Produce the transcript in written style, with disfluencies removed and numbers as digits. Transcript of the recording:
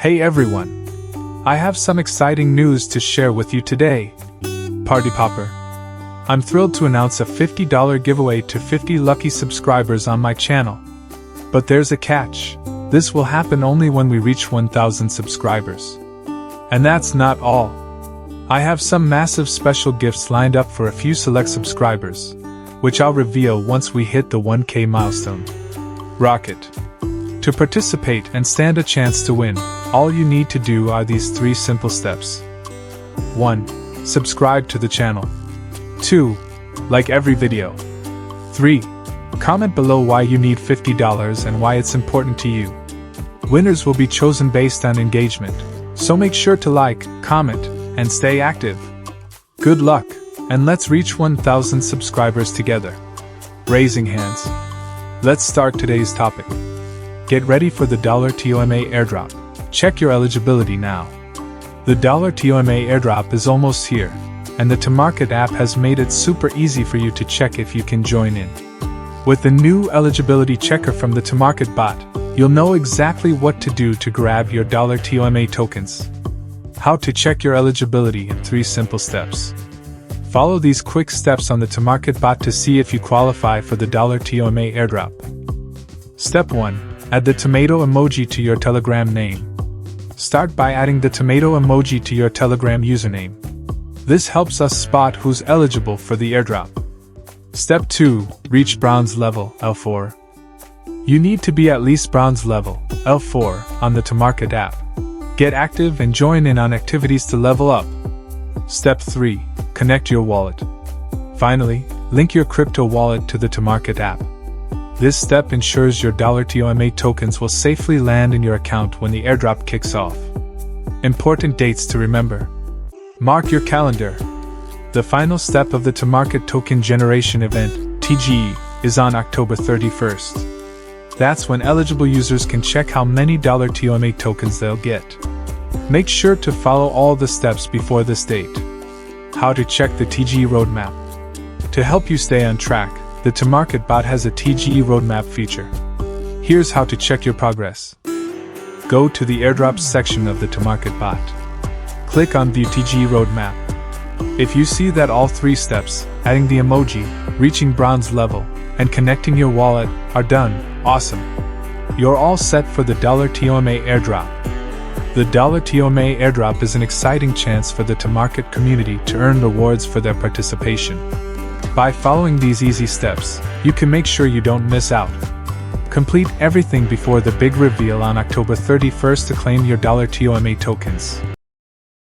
Hey everyone! I have some exciting news to share with you today. Party Popper! I'm thrilled to announce a $50 giveaway to 50 lucky subscribers on my channel. But there's a catch. This will happen only when we reach 1,000 subscribers. And that's not all. I have some massive special gifts lined up for a few select subscribers, which I'll reveal once we hit the 1K milestone. Rocket! To participate and stand a chance to win, all you need to do are these 3 simple steps. 1. Subscribe to the channel. 2. Like every video. 3. Comment below why you need $50 and why it's important to you. Winners will be chosen based on engagement, so make sure to like, comment, and stay active. Good luck, and let's reach 1,000 subscribers together. Raising hands. Let's start today's topic. Get ready for the $TOMA airdrop. Check your eligibility now. The $TOMA airdrop is almost here, and the ToMarket app has made it super easy for you to check if you can join in. With the new eligibility checker from the ToMarket bot, you'll know exactly what to do to grab your $TOMA tokens. How to check your eligibility in 3 simple steps. Follow these quick steps on the ToMarket bot to see if you qualify for the $TOMA airdrop. Step 1. Add the tomato emoji to your Telegram name. Start by adding the tomato emoji to your Telegram username. This helps us spot who's eligible for the airdrop. Step 2. Reach bronze level, L4. You need to be at least bronze level, L4, on the ToMarket app. Get active and join in on activities to level up. Step 3. Connect your wallet. Finally, link your crypto wallet to the ToMarket app. This step ensures your $TOMA tokens will safely land in your account when the airdrop kicks off. Important dates to remember. Mark your calendar. The final step of the ToMarket Token Generation event, TGE, is on October 31st. That's when eligible users can check how many $TOMA tokens they'll get. Make sure to follow all the steps before this date. How to check the TGE roadmap. To help you stay on track, the ToMarket bot has a TGE roadmap feature. Here's how to check your progress. Go to the airdrops section of the ToMarket bot. Click on View TGE roadmap. If you see that all 3 steps, adding the emoji, reaching bronze level, and connecting your wallet, are done, awesome. You're all set for the $TOMA airdrop. The $TOMA airdrop is an exciting chance for the ToMarket community to earn rewards for their participation. By following these easy steps, you can make sure you don't miss out. Complete everything before the big reveal on October 31st to claim your $TOMA tokens.